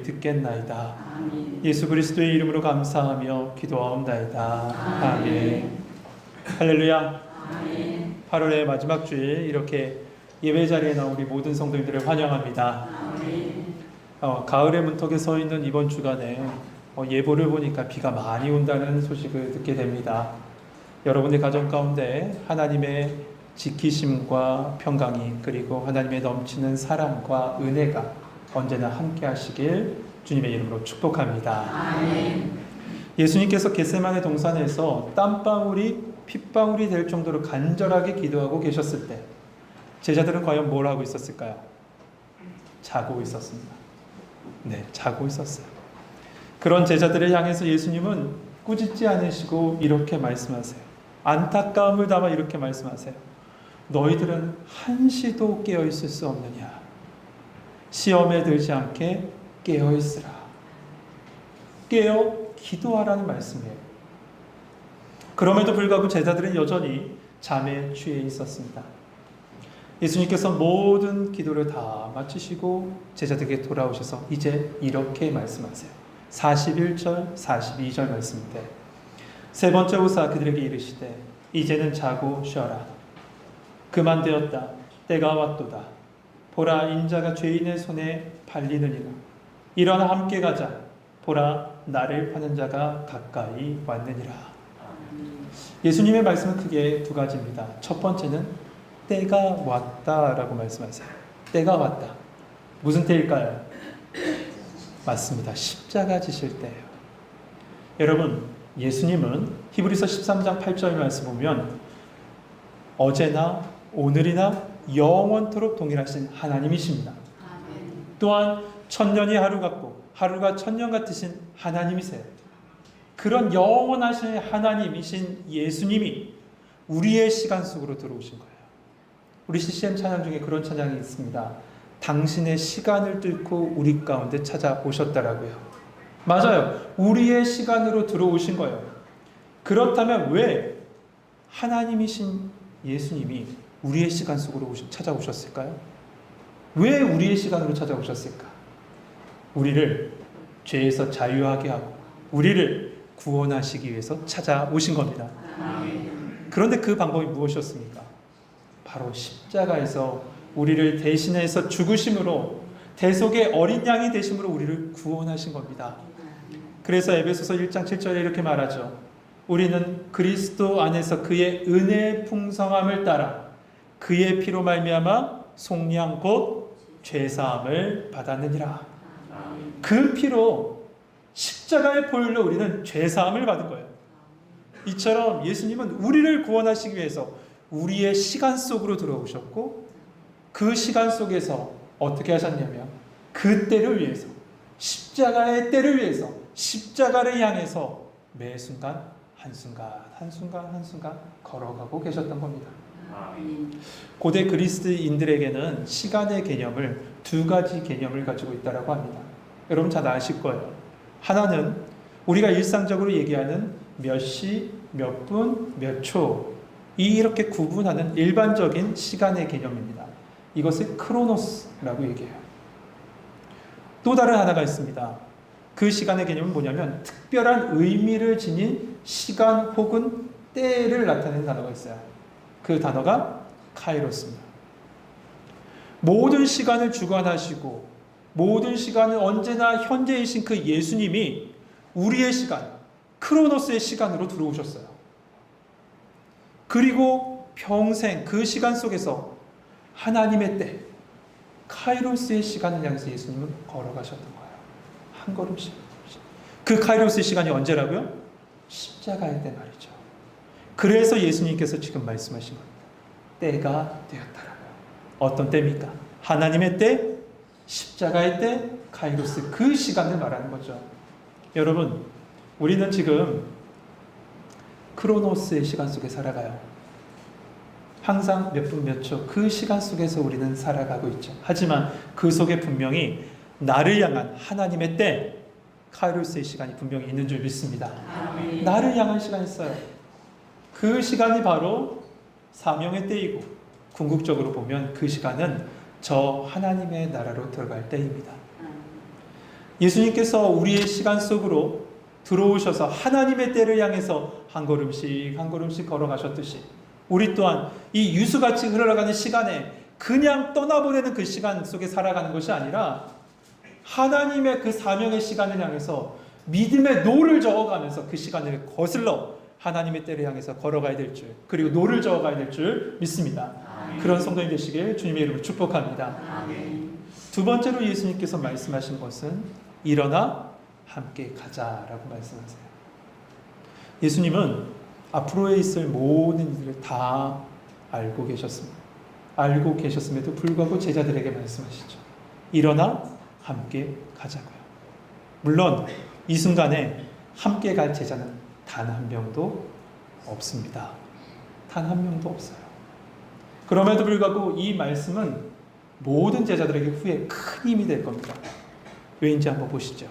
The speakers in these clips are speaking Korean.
듣겠나이다. 아멘. 예수 그리스도의 이름으로 감사하며 기도하옵나이다. 아멘. 할렐루야. 아멘. 8월의 마지막 주일 이렇게 예배 자리에 나온 우리 모든 성도님들을 환영합니다. 아멘. 가을의 문턱에 서 있는 이번 주간에 예보를 보니까 비가 많이 온다는 소식을 듣게 됩니다. 여러분의 가정 가운데 하나님의 지키심과 평강이, 그리고 하나님의 넘치는 사랑과 은혜가 언제나 함께 하시길 주님의 이름으로 축복합니다. 아멘. 예수님께서 겟세마네 동산에서 땀방울이 핏방울이 될 정도로 간절하게 기도하고 계셨을 때 제자들은 과연 뭘 하고 있었을까요? 자고 있었습니다. 네, 자고 있었어요. 그런 제자들을 향해서 예수님은 꾸짖지 않으시고 이렇게 말씀하세요. 안타까움을 담아 이렇게 말씀하세요. 너희들은 한시도 깨어있을 수 없느냐? 시험에 들지 않게 깨어있으라. 깨어 기도하라는 말씀이에요. 그럼에도 불구하고 제자들은 여전히 잠에 취해 있었습니다. 예수님께서 모든 기도를 다 마치시고 제자들에게 돌아오셔서 이제 이렇게 말씀하세요. 41절, 42절 말씀인데, 세 번째 오사 그들에게 이르시되 이제는 자고 쉬어라. 그만 되었다. 때가 왔도다. 보라, 인자가 죄인의 손에 팔리느니라. 일어나 함께 가자. 보라, 나를 파는 자가 가까이 왔느니라. 예수님의 말씀은 크게 두 가지입니다. 첫 번째는 때가 왔다라고 말씀하세요. 때가 왔다. 무슨 때일까요? 맞습니다. 십자가 지실 때예요. 여러분, 예수님은 히브리서 13장 8절 말씀 보면 어제나 오늘이나 영원토록 동일하신 하나님이십니다. 아멘. 또한 천년이 하루 같고 하루가 천년 같으신 하나님이세요. 그런 영원하신 하나님이신 예수님이 우리의 시간 속으로 들어오신 거예요. 우리 CCM 찬양 중에 그런 찬양이 있습니다. 당신의 시간을 뚫고 우리 가운데 찾아오셨다라고요. 맞아요. 우리의 시간으로 들어오신 거예요. 그렇다면 왜 하나님이신 예수님이 우리의 시간 속으로 찾아오셨을까요? 왜 우리의 시간으로 찾아오셨을까? 우리를 죄에서 자유하게 하고 우리를 구원하시기 위해서 찾아오신 겁니다. 아멘. 그런데 그 방법이 무엇이었습니까? 바로 십자가에서 우리를 대신해서 죽으심으로, 대속의 어린 양이 되심으로 우리를 구원하신 겁니다. 그래서 에베소서 1장 7절에 이렇게 말하죠. 우리는 그리스도 안에서 그의 은혜의 풍성함을 따라 그의 피로 말미암아 속량 곧 죄사함을 받았느니라. 그 피로, 십자가의 보혈로 우리는 죄사함을 받은 거예요. 이처럼 예수님은 우리를 구원하시기 위해서 우리의 시간 속으로 들어오셨고, 그 시간 속에서 어떻게 하셨냐면 그 때를 위해서, 십자가의 때를 위해서 십자가를 향해서 매 순간 한순간 한순간 한순간 걸어가고 계셨던 겁니다. 고대 그리스인들에게는 시간의 개념을 두 가지 개념을 가지고 있다고 합니다. 여러분 잘 아실 거예요. 하나는 우리가 일상적으로 얘기하는 몇 시, 몇 분, 몇 초, 이렇게 구분하는 일반적인 시간의 개념입니다. 이것을 크로노스라고 얘기해요. 또 다른 하나가 있습니다. 그 시간의 개념은 뭐냐면 특별한 의미를 지닌 시간 혹은 때를 나타내는 단어가 있어요. 그 단어가 카이로스입니다. 모든 시간을 주관하시고 모든 시간은 언제나 현재이신 그 예수님이 우리의 시간, 크로노스의 시간으로 들어오셨어요. 그리고 평생 그 시간 속에서 하나님의 때, 카이로스의 시간을 향해서 예수님은 걸어가셨던 거예요. 한 걸음씩. 그 카이로스의 시간이 언제라고요? 십자가의 때 말이죠. 그래서 예수님께서 지금 말씀하신 겁니다. 때가 되었다라고요. 어떤 때입니까? 하나님의 때, 십자가의 때, 카이로스, 그 시간을 말하는 거죠. 여러분, 우리는 지금 크로노스의 시간 속에 살아가요. 항상 몇 분 몇 초 그 시간 속에서 우리는 살아가고 있죠. 하지만 그 속에 분명히 나를 향한 하나님의 때, 카이로스의 시간이 분명히 있는 줄 믿습니다. 아멘. 나를 향한 시간이 있어요. 그 시간이 바로 사명의 때이고, 궁극적으로 보면 그 시간은 저 하나님의 나라로 들어갈 때입니다. 예수님께서 우리의 시간 속으로 들어오셔서 하나님의 때를 향해서 한 걸음씩 한 걸음씩 걸어가셨듯이 우리 또한 이 유수같이 흘러가는 시간에 그냥 떠나보내는 그 시간 속에 살아가는 것이 아니라 하나님의 그 사명의 시간을 향해서 믿음의 노를 저어가면서 그 시간을 거슬러 하나님의 때를 향해서 걸어가야 될 줄, 그리고 노를 저어가야 될 줄 믿습니다. 그런 성도님 되시길 주님의 이름으로 축복합니다. 두 번째로 예수님께서 말씀하신 것은 일어나 함께 가자라고 말씀하세요. 예수님은 앞으로에 있을 모든 일들을 다 알고 계셨습니다. 알고 계셨음에도 불구하고 제자들에게 말씀하시죠. 일어나 함께 가자고요. 물론 이 순간에 함께 갈 제자는 단 한 명도 없습니다. 단 한 명도 없어요. 그럼에도 불구하고 이 말씀은 모든 제자들에게 후에 큰 힘이 될 겁니다. 왜인지 한번 보시죠.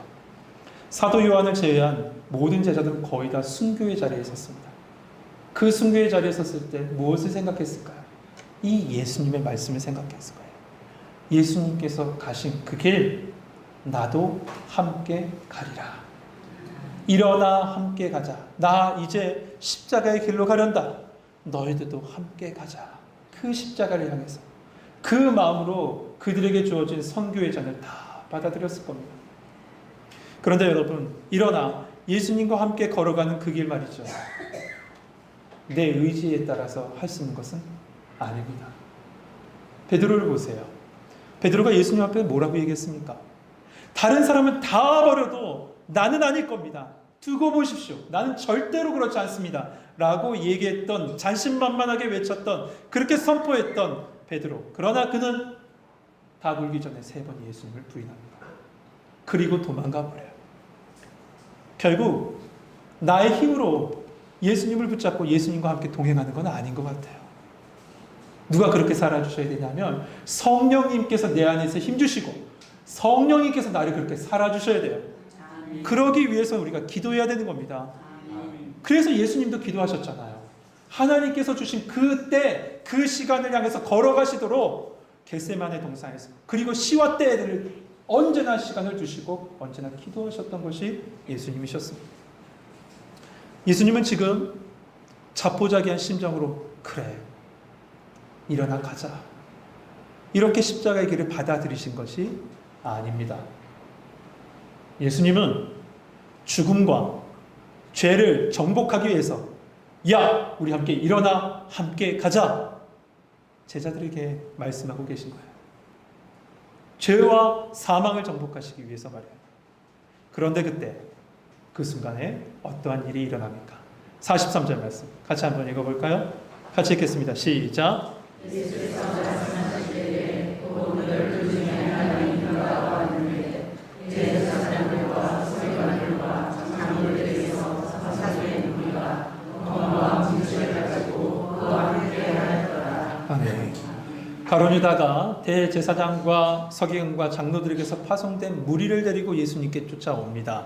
사도 요한을 제외한 모든 제자들은 거의 다 순교의 자리에 있었습니다. 그 순교의 자리에 섰을 때 무엇을 생각했을까요? 이 예수님의 말씀을 생각했을 거예요. 예수님께서 가신 그 길, 나도 함께 가리라. 일어나 함께 가자. 나 이제 십자가의 길로 가련다. 너희들도 함께 가자. 그 십자가를 향해서 그 마음으로 그들에게 주어진 선교의 잔을 다 받아들였을 겁니다. 그런데 여러분, 일어나 예수님과 함께 걸어가는 그 길 말이죠. 내 의지에 따라서 할 수 있는 것은 아닙니다. 베드로를 보세요. 베드로가 예수님 앞에 뭐라고 얘기했습니까? 다른 사람은 다 버려도 나는 아닐 겁니다. 두고 보십시오. 나는 절대로 그렇지 않습니다. 라고 얘기했던, 자신만만하게 외쳤던, 그렇게 선포했던 베드로. 그러나 그는 다 굴기 전에 3번 예수님을 부인합니다. 그리고 도망가 버려요. 결국 나의 힘으로 예수님을 붙잡고 예수님과 함께 동행하는 건 아닌 것 같아요. 누가 그렇게 살아주셔야 되냐면 성령님께서 내 안에서 힘주시고 성령님께서 나를 그렇게 살아주셔야 돼요. 그러기 위해서 우리가 기도해야 되는 겁니다. 그래서 예수님도 기도하셨잖아요. 하나님께서 주신 그때 그 시간을 향해서 걸어가시도록 겟세마네 동산에서, 그리고 시와 때를 언제나 시간을 주시고 언제나 기도하셨던 것이 예수님이셨습니다. 예수님은 지금 자포자기한 심정으로 그래, 일어나 가자, 이렇게 십자가의 길을 받아들이신 것이 아닙니다. 예수님은 죽음과 죄를 정복하기 위해서 야, 우리 함께 일어나 함께 가자, 제자들에게 말씀하고 계신 거예요. 죄와 사망을 정복하시기 위해서 말이에요. 그런데 그때 그 순간에 어떠한 일이 일어납니까? 43절 말씀 같이 한번 읽어볼까요? 같이 읽겠습니다. 시작. 가룟 유다가 대제사장과 서기관과 장로들에게서 파송된 무리를 데리고 예수님께 쫓아옵니다.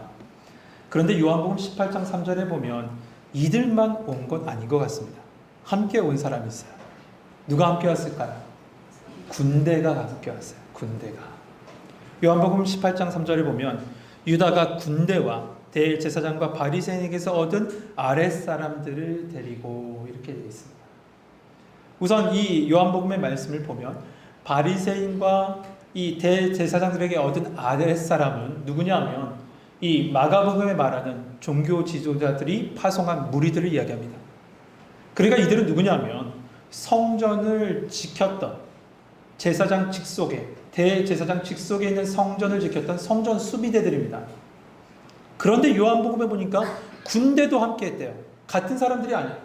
그런데 요한복음 18장 3절에 보면 이들만 온 건 아닌 것 같습니다. 함께 온 사람이 있어요. 누가 함께 왔을까요? 군대가 함께 왔어요. 군대가. 요한복음 18장 3절에 보면 유다가 군대와 대제사장과 바리새인에게서 얻은 아랫사람들을 데리고 이렇게 되어 있습니다. 우선 이 요한복음의 말씀을 보면 바리새인과 이 대제사장들에게 얻은 아랫사람은 누구냐면 이 마가복음에 말하는 종교 지도자들이 파송한 무리들을 이야기합니다. 그러니까 이들은 누구냐면 성전을 지켰던 제사장 직속에, 대제사장 직속에 있는 성전을 지켰던 성전 수비대들입니다. 그런데 요한복음에 보니까 군대도 함께 했대요. 같은 사람들이 아니에요.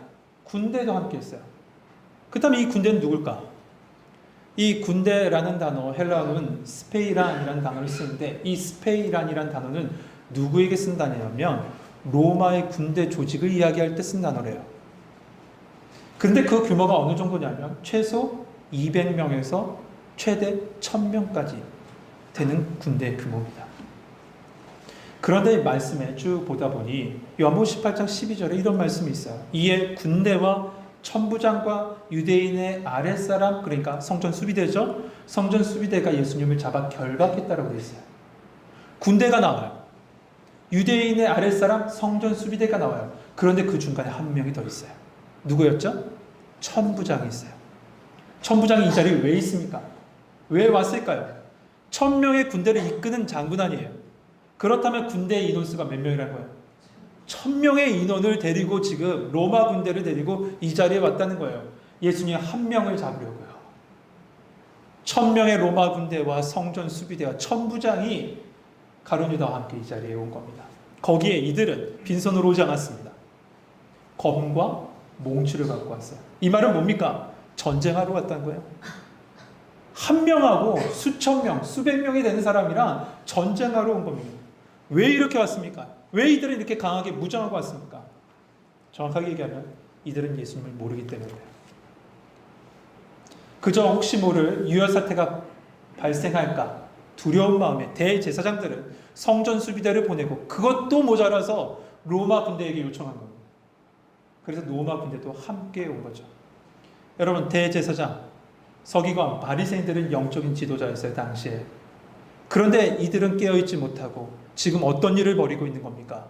군대도 함께 했어요. 그렇다면 이 군대는 누굴까? 이 군대라는 단어, 헬라어는 스페이란이라는 단어를 쓰는데 이 스페이란이라는 단어는 누구에게 쓴 단어냐면 로마의 군대 조직을 이야기할 때 쓴 단어래요. 그런데 그 규모가 어느 정도냐면 최소 200명에서 최대 1000명까지 되는 군대의 규모입니다. 그런데 이 말씀에 쭉 보다 보니 요한복음 18장 12절에 이런 말씀이 있어요. 이에 군대와 천부장과 유대인의 아랫사람, 그러니까 성전 수비대죠. 성전 수비대가 예수님을 잡아 결박했다라고 되어 있어요. 군대가 나와요. 유대인의 아랫사람 성전 수비대가 나와요. 그런데 그 중간에 한 명이 더 있어요. 누구였죠? 천부장이 있어요. 천부장이 이 자리에 왜 있습니까? 왜 왔을까요? 1000명의 군대를 이끄는 장군 아니에요. 그렇다면 군대의 인원수가 몇 명이라는 거예요? 1000명의 인원을 데리고 지금 로마 군대를 데리고 이 자리에 왔다는 거예요. 예수님 한 명을 잡으려고요. 1000명의 로마 군대와 성전 수비대와 천부장이 가룟 유다와 함께 이 자리에 온 겁니다. 거기에 이들은 빈손으로 오지 않았습니다. 검과 몽추를 갖고 왔어요. 이 말은 뭡니까? 전쟁하러 왔다는 거예요. 한 명하고 수천 명, 수백 명이 되는 사람이랑 전쟁하러 온 겁니다. 왜 이렇게 왔습니까? 왜 이들은 이렇게 강하게 무장하고 왔습니까? 정확하게 얘기하면 이들은 예수님을 모르기 때문이에요. 그저 혹시 모를 유혈 사태가 발생할까 두려운 마음에 대제사장들은 성전 수비대를 보내고 그것도 모자라서 로마 군대에게 요청한 겁니다. 그래서 로마 군대도 함께 온 거죠. 여러분, 대제사장, 서기관, 바리새인들은 영적인 지도자였어요, 당시에. 그런데 이들은 깨어있지 못하고 지금 어떤 일을 벌이고 있는 겁니까?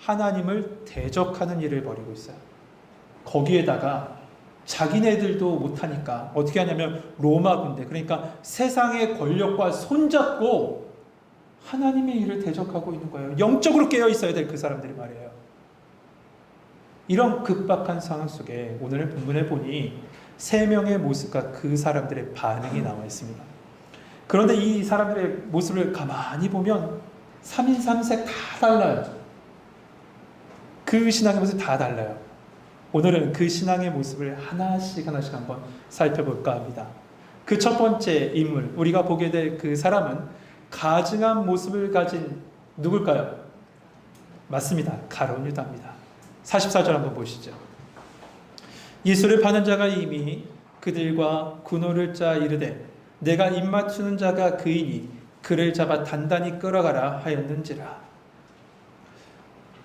하나님을 대적하는 일을 벌이고 있어요. 거기에다가 자기네들도 못하니까 어떻게 하냐면 로마 군대, 그러니까 세상의 권력과 손잡고 하나님의 일을 대적하고 있는 거예요. 영적으로 깨어있어야 될 그 사람들이 말이에요. 이런 급박한 상황 속에 오늘 본문에 보니 3명의 모습과 그 사람들의 반응이 나와 있습니다. 그런데 이 사람들의 모습을 가만히 보면 3인 3색 다 달라요. 그 신앙의 모습이 다 달라요. 오늘은 그 신앙의 모습을 하나씩 한번 살펴볼까 합니다. 그 첫 번째 인물, 우리가 보게 될 그 사람은 가증한 모습을 가진 누굴까요? 맞습니다. 가룟 유다입니다. 44절 한번 보시죠. 예수를 파는 자가 이미 그들과 군호를 짜 이르되 내가 입맞추는 자가 그이니 그를 잡아 단단히 끌어가라 하였는지라.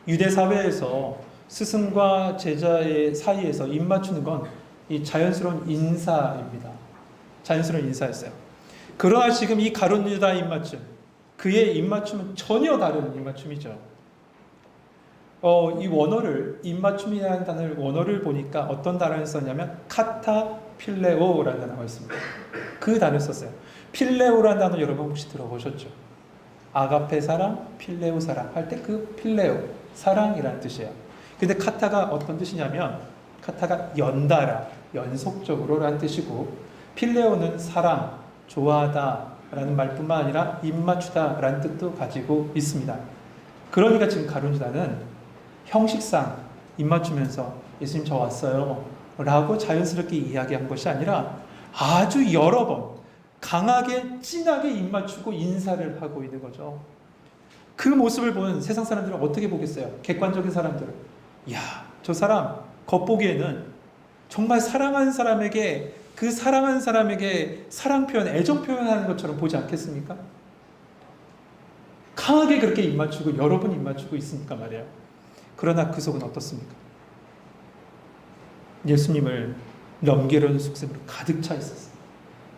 유대 사회에서 스승과 제자의 사이에서 입맞추는 건 이 자연스러운 인사입니다. 자연스러운 인사였어요. 그러나 지금 이 가룟 유다의 입맞춤, 그의 입맞춤은 전혀 다른 입맞춤이죠. 이 원어를, 입맞춤이라는 단어를 원어를 보니까 어떤 단어를 썼냐면 카타필레오라는 단어가 있습니다. 그 단어를 썼어요. 필레오라는 단어 여러분 혹시 들어보셨죠? 아가페 사랑, 필레오 사랑 할 때 그 필레오, 사랑이라는 뜻이에요. 근데 카타가 어떤 뜻이냐면 카타가 연달아, 연속적으로 라는 뜻이고 필레오는 사랑, 좋아하다 라는 말뿐만 아니라 입맞추다 라는 뜻도 가지고 있습니다. 그러니까 지금 가룟 유다는 형식상 입맞추면서 예수님 저 왔어요 라고 자연스럽게 이야기한 것이 아니라 아주 여러 번 강하게 진하게 입맞추고 인사를 하고 있는 거죠. 그 모습을 보는 세상 사람들은 어떻게 보겠어요? 객관적인 사람들은 이야, 저 사람 겉보기에는 정말 사랑하는 사람에게, 그 사랑하는 사람에게 사랑 표현, 애정 표현하는 것처럼 보지 않겠습니까? 강하게 그렇게 입맞추고 여러 번 입맞추고 있으니까 말이에요. 그러나 그 속은 어떻습니까? 예수님을 넘기려는 속셈으로 가득 차 있었어요.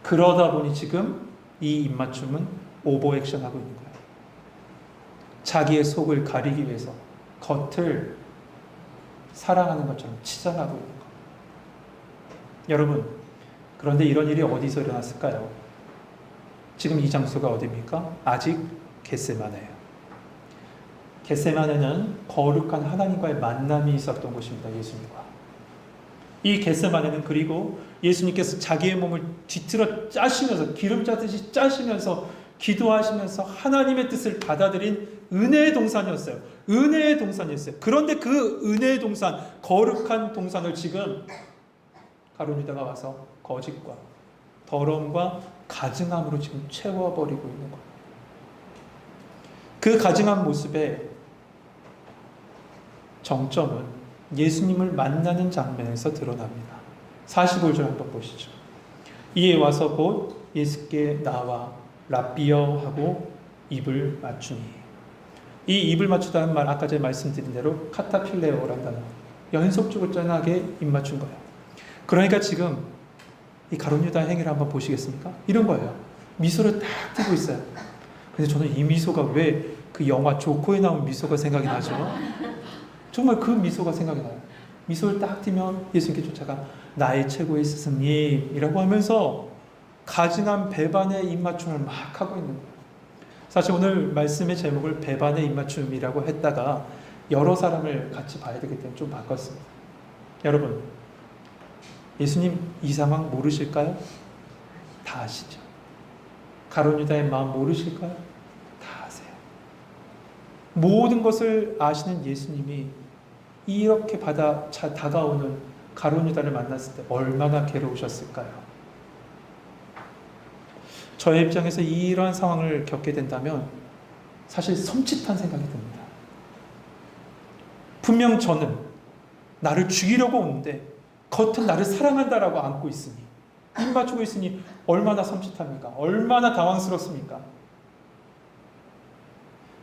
그러다 보니 지금 이 입맞춤은 오버 액션하고 있는 거예요. 자기의 속을 가리기 위해서 겉을 사랑하는 것처럼 치장하고 있는 거예요. 여러분, 그런데 이런 일이 어디서 일어났을까요? 지금 이 장소가 어디입니까? 아직 겟세마네예요. 겟세마네는 거룩한 하나님과의 만남이 있었던 곳입니다. 예수님과. 이 겟세마네는 그리고 예수님께서 자기의 몸을 뒤틀어 짜시면서 기름 짜듯이 짜시면서 기도하시면서 하나님의 뜻을 받아들인 은혜의 동산이었어요. 은혜의 동산이었어요. 그런데 그 은혜의 동산, 거룩한 동산을 지금 가룟 유다가 와서 거짓과 더러움과 가증함으로 지금 채워버리고 있는 거예요. 그 가증한 모습의 정점은 예수님을 만나는 장면에서 드러납니다. 45절 한번 보시죠. 이에 와서 곧 예수께 나와 랍비여 하고 입을 맞추니. 이 입을 맞추다는 말, 아까 제가 말씀드린 대로 카타필레오라는 단어, 연속적으로 짠하게 입 맞춘 거예요. 그러니까 지금 이 가룟 유다 행위를 한번 보시겠습니까? 이런 거예요. 미소를 딱 띄고 있어요. 근데 저는 이 미소가 왜 그 영화 조커에 나온 미소가 생각이 나죠? 정말 그 미소가 생각이 나요. 미소를 딱 띄면 예수님께 쫓아가 나의 최고의 스승님이라고 하면서 가증한 배반의 입맞춤을 막 하고 있는 거예요. 사실 오늘 말씀의 제목을 배반의 입맞춤이라고 했다가 여러 사람을 같이 봐야 되기 때문에 좀 바꿨습니다. 여러분, 예수님 이 상황 모르실까요? 다 아시죠? 가룟 유다의 마음 모르실까요? 다 아세요. 모든 것을 아시는 예수님이 이렇게 다가오는 가룟 유다를 만났을 때 얼마나 괴로우셨을까요? 저의 입장에서 이러한 상황을 겪게 된다면 사실 섬찟한 생각이 듭니다. 분명 저는 나를 죽이려고 오는데 겉은 나를 사랑한다라고 안고 있으니, 입 맞추고 있으니 얼마나 섬찟합니까? 얼마나 당황스럽습니까?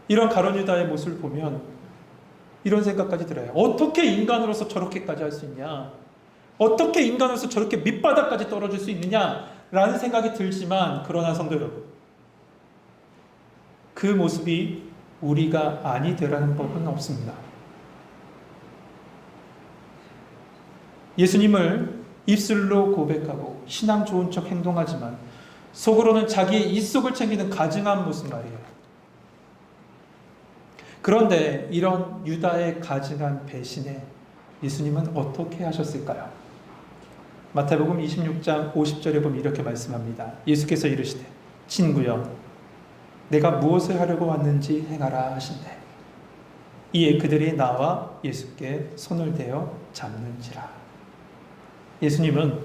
이런 가룟 유다의 모습을 보면 이런 생각까지 들어요. 어떻게 인간으로서 저렇게까지 할 수 있냐? 어떻게 인간으로서 저렇게 밑바닥까지 떨어질 수 있느냐? 라는 생각이 들지만, 그러나 성도 여러분, 그 모습이 우리가 아니 되라는 법은 없습니다. 예수님을 입술로 고백하고 신앙 좋은 척 행동하지만 속으로는 자기의 입속을 챙기는 가증한 모습 말이에요. 그런데 이런 유다의 가증한 배신에 예수님은 어떻게 하셨을까요? 마태복음 26장 50절에 보면 이렇게 말씀합니다. 예수께서 이르시되 친구여 내가 무엇을 하려고 왔는지 행하라 하신대. 이에 그들이 나와 예수께 손을 대어 잡는지라. 예수님은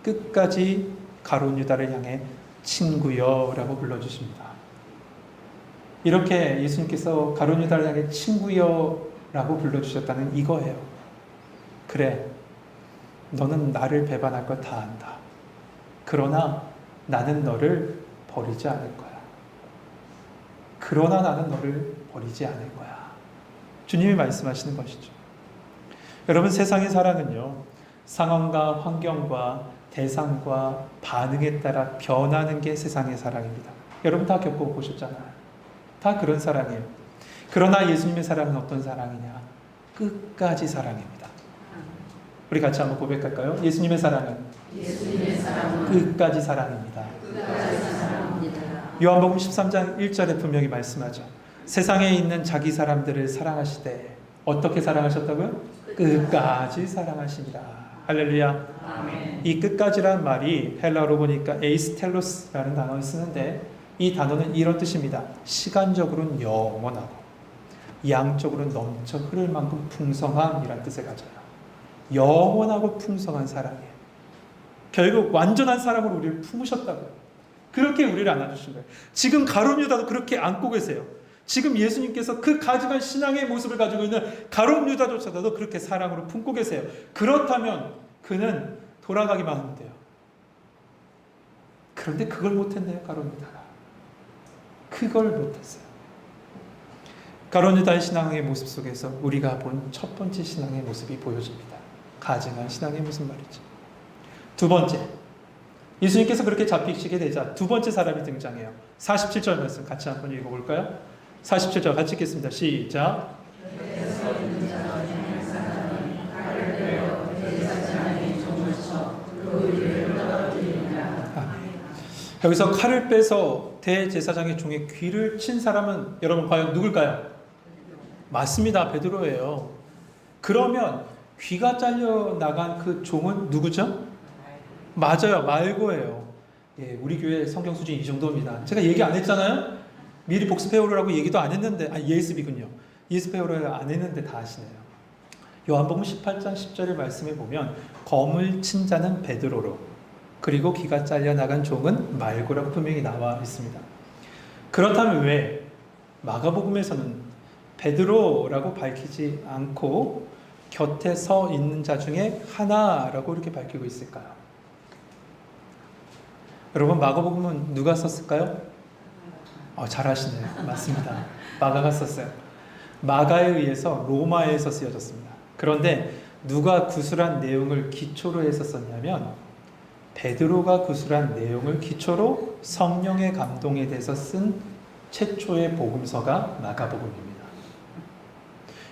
끝까지 가룟 유다를 향해 친구여라고 불러주십니다. 이렇게 예수님께서 가룟 유다를 향해 친구여라고 불러주셨다는 이거예요. 그래, 너는 나를 배반할 걸 다 안다. 그러나 나는 너를 버리지 않을 거야. 그러나 나는 너를 버리지 않을 거야. 주님이 말씀하시는 것이죠. 여러분, 세상의 사랑은요, 상황과 환경과 대상과 반응에 따라 변하는 게 세상의 사랑입니다. 여러분 다 겪어보셨잖아요. 다 그런 사랑이에요. 그러나 예수님의 사랑은 어떤 사랑이냐? 끝까지 사랑입니다. 우리 같이 한번 고백할까요? 예수님의 사랑은 끝까지 사랑입니다. 요한복음 13장 1절에 분명히 말씀하죠. 세상에 있는 자기 사람들을 사랑하시되 어떻게 사랑하셨다고요? 끝까지 사랑하시니라. 할렐루야. 아멘. 이 끝까지란 말이 헬라어로 보니까 에이스텔로스라는 단어를 쓰는데, 이 단어는 이런 뜻입니다. 시간적으로는 영원하고 양적으로는 넘쳐 흐를 만큼 풍성함이란 뜻을 가져요. 영원하고 풍성한 사랑이에요. 결국 완전한 사랑으로 우리를 품으셨다고요. 그렇게 우리를 안아주신 거예요. 지금 가룟 유다도 그렇게 안고 계세요. 지금 예수님께서 그 가증한 신앙의 모습을 가지고 있는 가룟 유다조차도 그렇게 사랑으로 품고 계세요. 그렇다면 그는 돌아가기만 하면 돼요. 그런데 그걸 못했네요, 가룟 유다가. 그걸 못했어요. 가룟 유다의 신앙의 모습 속에서 우리가 본 첫 번째 신앙의 모습이 보여집니다. 가증한 신앙의 모습 말이죠. 두 번째, 예수님께서 그렇게 잡히시게 되자 두 번째 사람이 등장해요. 47절 말씀 같이 한번 읽어볼까요? 47절 같이 읽겠습니다. 시작. 여기서 칼을 빼서 대제사장의 종의 귀를 친 사람은 여러분 과연 누굴까요? 맞습니다. 베드로예요. 그러면 귀가 잘려 나간 그 종은 누구죠? 맞아요. 말고예요. 예, 우리 교회 성경 수준이 이 정도입니다. 제가 얘기 안 했잖아요. 미리 복습해 오라고 얘기도 안 했는데, 예습이군요. 예습해 오라고 안 했는데 다 아시네요. 요한복음 18장 10절의 말씀에 보면 검을 친 자는 베드로로, 그리고 귀가 잘려 나간 종은 말고라고 분명히 나와 있습니다. 그렇다면 왜 마가복음에서는 베드로라고 밝히지 않고 곁에 서 있는 자 중에 하나라고 이렇게 밝히고 있을까요? 여러분, 마가복음은 누가 썼을까요? 잘 아시네요. 맞습니다. 마가가 썼어요. 마가에 의해서 로마에서 쓰여졌습니다. 그런데 누가 구술한 내용을 기초로 해서 썼냐면 베드로가 구술한 내용을 기초로 성령의 감동에 대해서 쓴 최초의 복음서가 마가복음입니다.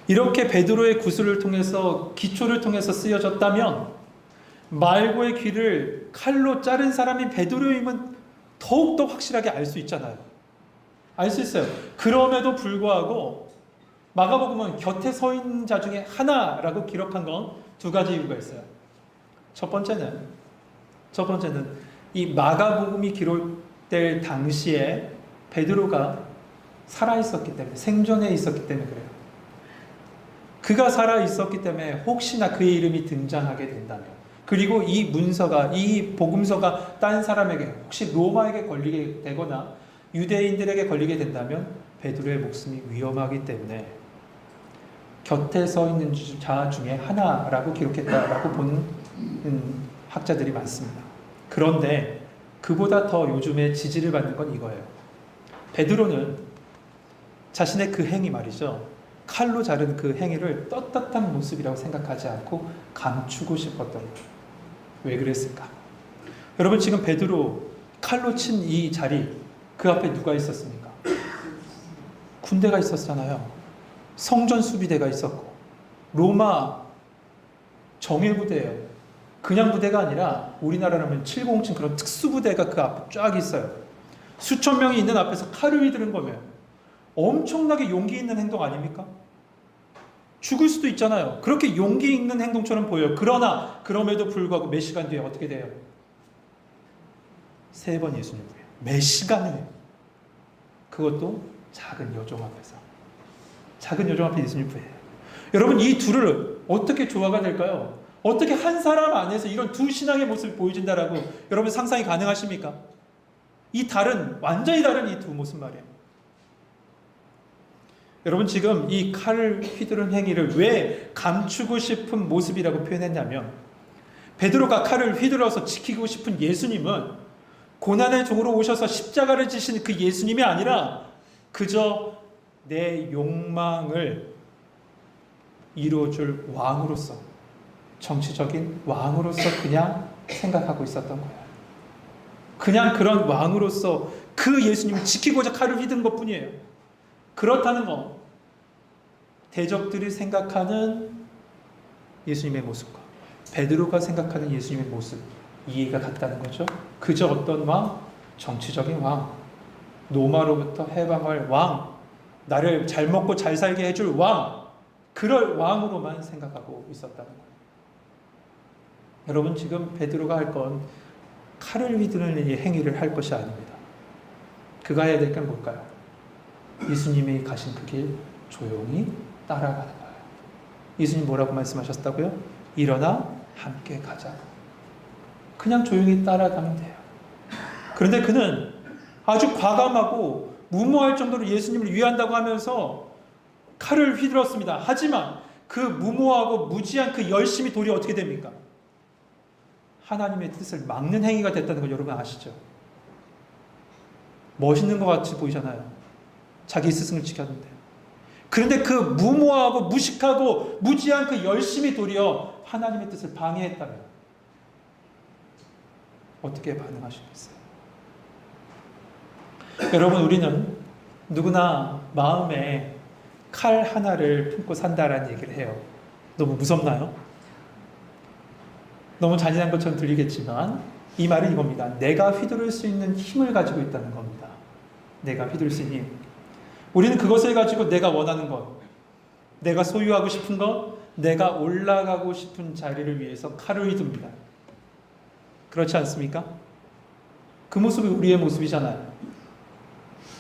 이렇게 베드로의 구술을 통해서 기초를 통해서 쓰여졌다면 말고의 귀를 칼로 자른 사람인 베드로임은 더욱더 확실하게 알 수 있잖아요. 알 수 있어요. 그럼에도 불구하고 마가복음은 곁에 서 있는 자 중에 하나라고 기록한 건 두 가지 이유가 있어요. 첫 번째는 이 마가복음이 기록될 당시에 베드로가 살아있었기 때문에, 생존해 있었기 때문에 그래요. 그가 살아있었기 때문에 혹시나 그의 이름이 등장하게 된다면, 그리고 이 문서가, 이 복음서가 딴 사람에게, 혹시 로마에게 걸리게 되거나 유대인들에게 걸리게 된다면 베드로의 목숨이 위험하기 때문에 곁에 서 있는 자 중에 하나라고 기록했다라고 보는 학자들이 많습니다. 그런데 그보다 더 요즘에 지지를 받는 건 이거예요. 베드로는 자신의 그 행위 말이죠. 칼로 자른 그 행위를 떳떳한 모습이라고 생각하지 않고 감추고 싶었던 거예요. 왜 그랬을까? 여러분, 지금 베드로 칼로 친 이 자리, 그 앞에 누가 있었습니까? 군대가 있었잖아요. 성전 수비대가 있었고, 로마 정예부대예요. 그냥 부대가 아니라 우리나라라면 707 그런 특수부대가 그 앞에 쫙 있어요. 수천 명이 있는 앞에서 칼을 휘두른 거면 엄청나게 용기 있는 행동 아닙니까? 죽을 수도 있잖아요. 그렇게 용기 있는 행동처럼 보여요. 그러나 그럼에도 불구하고 몇 시간 뒤에 어떻게 돼요? 3번 예수님 부여요. 몇 시간을. 그것도 작은 여종 앞에서. 작은 여종 앞에 예수님 부여요. 여러분, 이 둘을 어떻게 조화가 될까요? 어떻게 한 사람 안에서 이런 두 신앙의 모습이 보여진다라고 여러분 상상이 가능하십니까? 완전히 다른 이 두 모습 말이에요. 여러분, 지금 이 칼을 휘두른 행위를 왜 감추고 싶은 모습이라고 표현했냐면, 베드로가 칼을 휘둘러서 지키고 싶은 예수님은 고난의 종으로 오셔서 십자가를 지신 그 예수님이 아니라 그저 내 욕망을 이루어줄 왕으로서, 정치적인 왕으로서 그냥 생각하고 있었던 거예요. 그냥 그런 왕으로서 그 예수님을 지키고자 칼을 휘두른 것 뿐이에요. 그렇다는 거, 대적들이 생각하는 예수님의 모습과 베드로가 생각하는 예수님의 모습, 이해가 같다는 거죠. 그저 어떤 왕, 정치적인 왕, 로마로부터 해방할 왕, 나를 잘 먹고 잘 살게 해줄 왕, 그럴 왕으로만 생각하고 있었다는 거예요. 여러분, 지금 베드로가 할 건 칼을 휘두르는 이 행위를 할 것이 아닙니다. 그가 해야 될 건 뭘까요? 예수님이 가신 그 길 조용히 따라가는 거예요. 예수님 뭐라고 말씀하셨다고요? 일어나 함께 가자. 그냥 조용히 따라가면 돼요. 그런데 그는 아주 과감하고 무모할 정도로 예수님을 위한다고 하면서 칼을 휘둘렀습니다. 하지만 그 무모하고 무지한 그 열심이 도리어 어떻게 됩니까? 하나님의 뜻을 막는 행위가 됐다는 걸 여러분 아시죠? 멋있는 것 같이 보이잖아요. 자기 스승을 지켰는데. 그런데 그 무모하고 무식하고 무지한 그 열심이 도리어 하나님의 뜻을 방해했다면 어떻게 반응하시겠어요? 여러분, 우리는 누구나 마음에 칼 하나를 품고 산다라는 얘기를 해요. 너무 무섭나요? 너무 잔인한 것처럼 들리겠지만 이 말은 이겁니다. 내가 휘두를 수 있는 힘을 가지고 있다는 겁니다. 내가 휘두를 수 있는 힘. 우리는 그것을 가지고 내가 원하는 것, 내가 소유하고 싶은 것, 내가 올라가고 싶은 자리를 위해서 칼을 휘둡니다. 그렇지 않습니까? 그 모습이 우리의 모습이잖아요.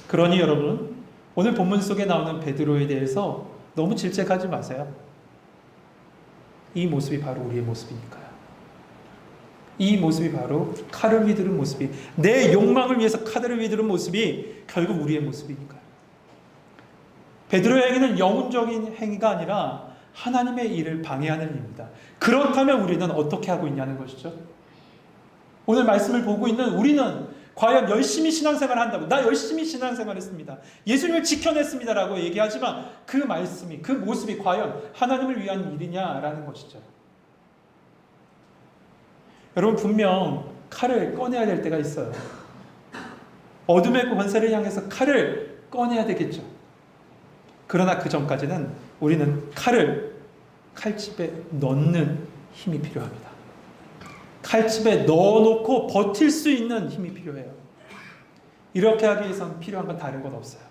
그러니 여러분, 오늘 본문 속에 나오는 베드로에 대해서 너무 질책하지 마세요. 이 모습이 바로 우리의 모습이니까요. 이 모습이 바로 칼을 휘두른 모습이, 내 욕망을 위해서 칼을 휘두른 모습이 결국 우리의 모습이니까요. 베드로의 행위는 영혼적인 행위가 아니라 하나님의 일을 방해하는 일입니다. 그렇다면 우리는 어떻게 하고 있냐는 것이죠. 오늘 말씀을 보고 있는 우리는 과연 열심히 신앙생활을 한다고, 나 열심히 신앙생활 했습니다, 예수님을 지켜냈습니다 라고 얘기하지만 그 말씀이, 그 모습이 과연 하나님을 위한 일이냐라는 것이죠. 여러분, 분명 칼을 꺼내야 될 때가 있어요. 어둠의 권세를 향해서 칼을 꺼내야 되겠죠. 그러나 그 전까지는 우리는 칼을 칼집에 넣는 힘이 필요합니다. 칼집에 넣어놓고 버틸 수 있는 힘이 필요해요. 이렇게 하기 위해서는 필요한 건 다른 건 없어요.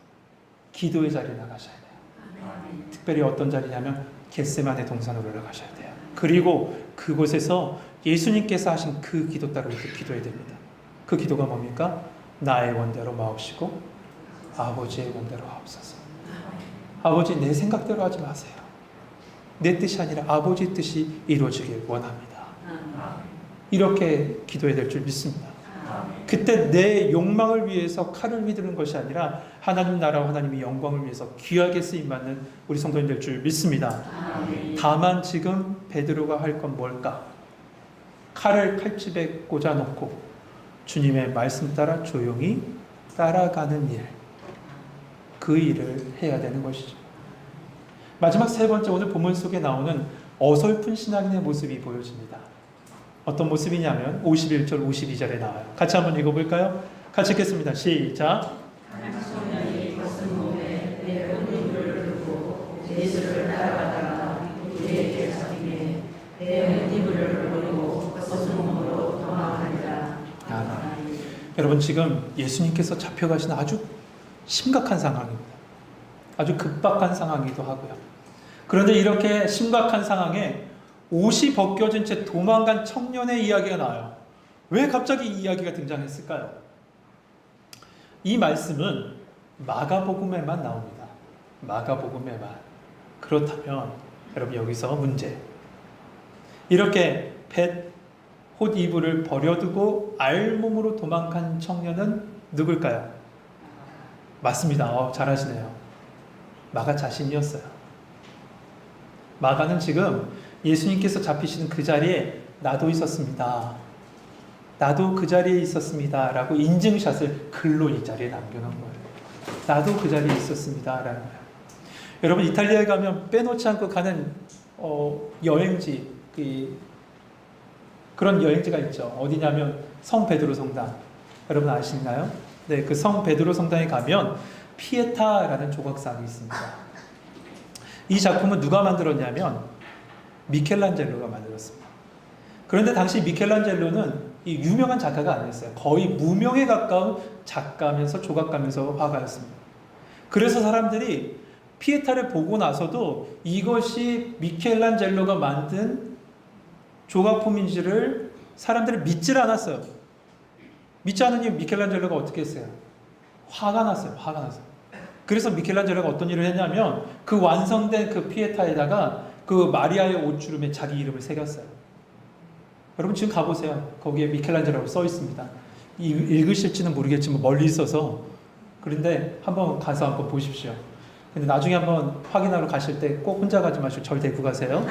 기도의 자리에 나가셔야 돼요. 특별히 어떤 자리냐면 겟세마네 동산으로 올라가셔야 돼요. 그리고 그곳에서 예수님께서 하신 그 기도 따라 이렇게 기도해야 됩니다. 그 기도가 뭡니까? 나의 원대로 마옵시고 아버지의 원대로 하옵소서. 아버지, 내 생각대로 하지 마세요. 내 뜻이 아니라 아버지 뜻이 이루어지길 원합니다. 이렇게 기도해야 될 줄 믿습니다. 그때 내 욕망을 위해서 칼을 휘두르는 것이 아니라 하나님 나라와 하나님의 영광을 위해서 귀하게 쓰임받는 우리 성도님 될 줄 믿습니다. 다만 지금 베드로가 할 건 뭘까? 칼을 칼집에 꽂아놓고 주님의 말씀 따라 조용히 따라가는 일, 그 일을 해야 되는 것이죠. 마지막 세 번째, 오늘 본문 속에 나오는 어설픈 신앙인의 모습이 보여집니다. 어떤 모습이냐면 51절 52절에 나와요. 같이 한번 읽어볼까요? 같이 읽겠습니다. 시작. 예수를 따라가다가 우리에게 잡히매 내 이불을 버리고 겉몸으로 도망하니라. 여러분, 지금 예수님께서 잡혀가시는 아주 심각한 상황입니다. 아주 급박한 상황이기도 하고요. 그런데 이렇게 심각한 상황에 옷이 벗겨진 채 도망간 청년의 이야기가 나와요. 왜 갑자기 이 이야기가 등장했을까요? 이 말씀은 마가복음에만 나옵니다. 마가복음에만. 그렇다면 여러분, 여기서 문제. 이렇게 옷 이불을 버려두고 알몸으로 도망간 청년은 누굴까요? 맞습니다. 잘하시네요. 마가 자신이었어요. 마가는 지금 예수님께서 잡히시는 그 자리에 나도 있었습니다. 나도 그 자리에 있었습니다. 라고 인증샷을 글로 이 자리에 남겨놓은 거예요. 나도 그 자리에 있었습니다. 라는 거예요. 여러분, 이탈리아에 가면 빼놓지 않고 가는 여행지, 그런 여행지가 있죠. 어디냐면 성 베드로 성당. 여러분 아시나요? 네, 그 성 베드로 성당에 가면 피에타라는 조각상이 있습니다. 이 작품은 누가 만들었냐면 미켈란젤로가 만들었습니다. 그런데 당시 미켈란젤로는 이 유명한 작가가 아니었어요. 거의 무명에 가까운 작가면서 조각가면서 화가였습니다. 그래서 사람들이 피에타를 보고 나서도 이것이 미켈란젤로가 만든 조각품인지를 사람들이 믿질 않았어요. 믿지 않으니 미켈란젤로가 어떻게 했어요? 화가 났어요. 화가 났어요. 그래서 미켈란젤로가 어떤 일을 했냐면 그 완성된 그 피에타에다가 그 마리아의 옷주름에 자기 이름을 새겼어요. 여러분 지금 가보세요. 거기에 미켈란젤로라고 써 있습니다. 읽으실지는 모르겠지만 멀리 있어서. 그런데 한번 가서 한번 보십시오. 근데 나중에 한번 확인하러 가실 때 꼭 혼자 가지 마시고 절 데리고 가세요.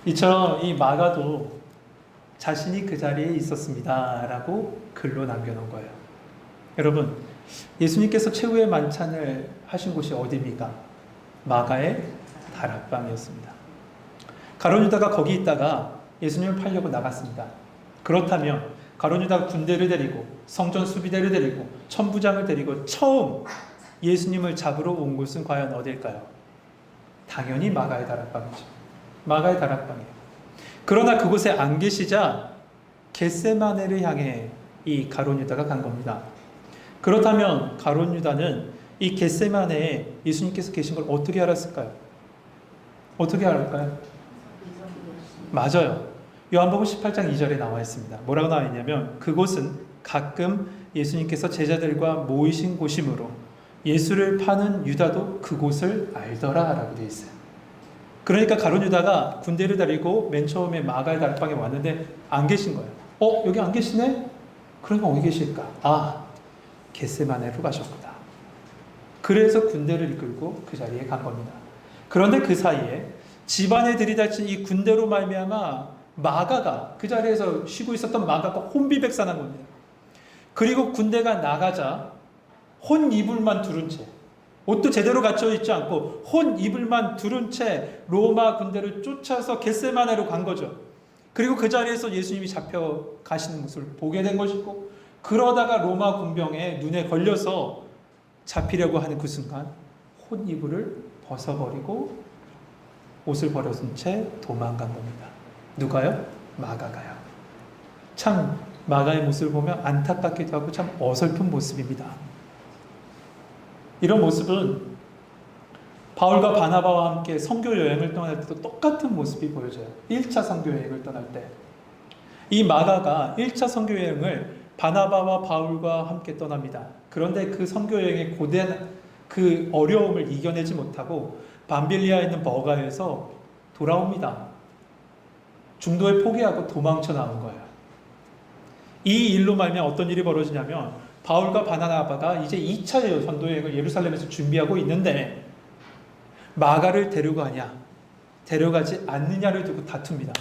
이처럼 이 마가도 자신이 그 자리에 있었습니다 라고 글로 남겨놓은 거예요. 여러분, 예수님께서 최후의 만찬을 하신 곳이 어디입니까? 마가의 다락방이었습니다. 가룟 유다가 거기 있다가 예수님을 팔려고 나갔습니다. 그렇다면 가룟 유다가 군대를 데리고 성전 수비대를 데리고 천부장을 데리고 처음 예수님을 잡으러 온 곳은 과연 어딜까요? 당연히 마가의 다락방이죠. 마가의 다락방이에요. 그러나 그곳에 안 계시자 겟세마네를 향해 이 가룟 유다가 간 겁니다. 그렇다면 가룟 유다는 이 겟세마네에 예수님께서 계신 걸 어떻게 알았을까요? 어떻게 알았을까요? 맞아요. 요한복음 18장 2절에 나와 있습니다. 뭐라고 나와 있냐면 그곳은 가끔 예수님께서 제자들과 모이신 곳이므로 예수를 파는 유다도 그곳을 알더라 라고 되어 있어요. 그러니까 가룟 유다가 군대를 데리고 맨 처음에 마가의 다락방에 왔는데 안 계신 거예요. 여기 안 계시네? 그러면 어디 계실까? 겟세마네로 가셨구나. 그래서 군대를 이끌고 그 자리에 간 겁니다. 그런데 그 사이에 집안에 들이닥친 이 군대로 말미암아 마가가 그 자리에서 쉬고 있었던 마가가 혼비백산한 겁니다. 그리고 군대가 나가자 혼 이불만 두른 채, 옷도 제대로 갖춰 있지 않고 혼 이불만 두른 채 로마 군대를 쫓아서 겟세마네로 간 거죠. 그리고 그 자리에서 예수님이 잡혀 가시는 모습을 보게 된 것이고 그러다가 로마 군병에 눈에 걸려서 잡히려고 하는 그 순간 옷 이불을 벗어버리고 옷을 버려둔 채 도망간 겁니다. 누가요? 마가가요. 참 마가의 모습을 보면 안타깝기도 하고 참 어설픈 모습입니다. 이런 모습은 바울과 바나바와 함께 선교 여행을 떠날 때도 똑같은 모습이 보여져요. 1차 선교 여행을 떠날 때 이 마가가 1차 선교 여행을 바나바와 바울과 함께 떠납니다. 그런데 그 선교 여행의 고된 그 어려움을 이겨내지 못하고 밤빌리아에 있는 버가에서 돌아옵니다. 중도에 포기하고 도망쳐 나온 거예요. 이 일로 말미암아 어떤 일이 벌어지냐면 바울과 바나바가 이제 2차 선도 여행을 예루살렘에서 준비하고 있는데 마가를 데려가냐 데려가지 않느냐를 두고 다툽니다.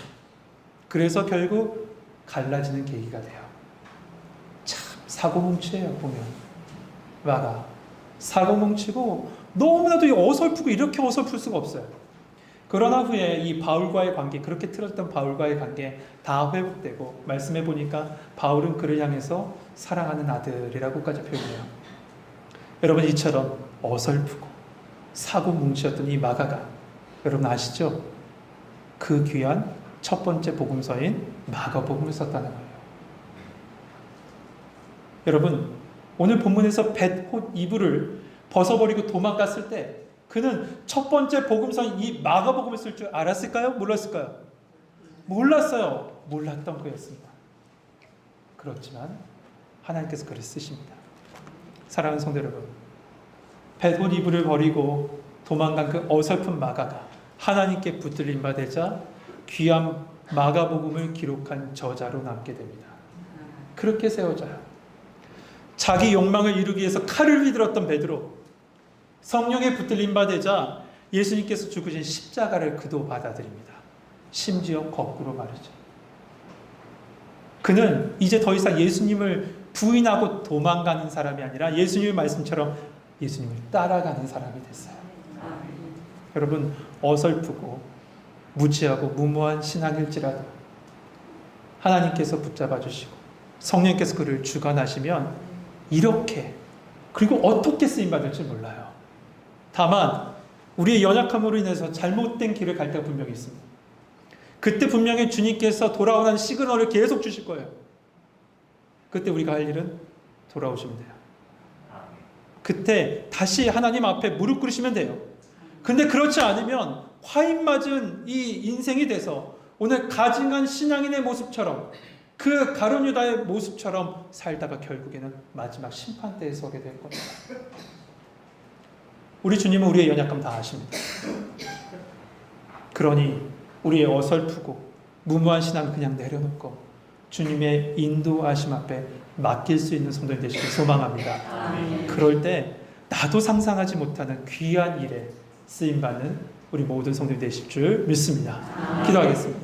그래서 결국 갈라지는 계기가 돼요. 참 사고뭉치예요. 보면 마가 사고뭉치고 너무나도 어설프고 이렇게 어설플 수가 없어요. 그러나 후에 이 바울과의 관계, 그렇게 틀었던 바울과의 관계 다 회복되고 말씀해 보니까 바울은 그를 향해서 사랑하는 아들이라고까지 표현해요. 여러분 이처럼 어설프고 사고뭉치였던 이 마가가 여러분 아시죠? 그 귀한 첫 번째 복음서인 마가복음을 썼다는 거예요. 여러분 오늘 본문에서 뱃옷 이불을 벗어버리고 도망갔을 때 그는 첫 번째 복음서인 이 마가복음을 쓸 줄 알았을까요? 몰랐을까요? 몰랐어요. 몰랐던 거였습니다. 그렇지만 하나님께서 그를 쓰십니다. 사랑하는 성도 여러분, 뱃옷 이불을 버리고 도망간 그 어설픈 마가가 하나님께 붙들림 받으자 귀한 마가복음을 기록한 저자로 남게 됩니다. 그렇게 세워져요. 자기 욕망을 이루기 위해서 칼을 휘둘렀던 베드로, 성령에 붙들림 받으자 예수님께서 죽으신 십자가를 그도 받아들입니다. 심지어 거꾸로 말이죠. 그는 이제 더 이상 예수님을 부인하고 도망가는 사람이 아니라 예수님의 말씀처럼 예수님을 따라가는 사람이 됐어요. 여러분 어설프고 무지하고 무모한 신앙일지라도 하나님께서 붙잡아 주시고 성령께서 그를 주관하시면 이렇게 그리고 어떻게 쓰임받을지 몰라요. 다만 우리의 연약함으로 인해서 잘못된 길을 갈 때가 분명히 있습니다. 그때 분명히 주님께서 돌아오라는 시그널을 계속 주실 거예요. 그때 우리가 할 일은 돌아오시면 돼요. 그때 다시 하나님 앞에 무릎 꿇으시면 돼요. 근데 그렇지 않으면 화인 맞은 이 인생이 돼서 오늘 가증한 신앙인의 모습처럼 그 가룟 유다의 모습처럼 살다가 결국에는 마지막 심판대에 서게 될 겁니다. 우리 주님은 우리의 연약함 다 아십니다. 그러니 우리의 어설프고 무모한 신앙 그냥 내려놓고 주님의 인도하심 앞에 맡길 수 있는 성도님 되시길 소망합니다. 아멘. 그럴 때 나도 상상하지 못하는 귀한 일에 쓰임받는 우리 모든 성도님 되실 줄 믿습니다. 기도하겠습니다.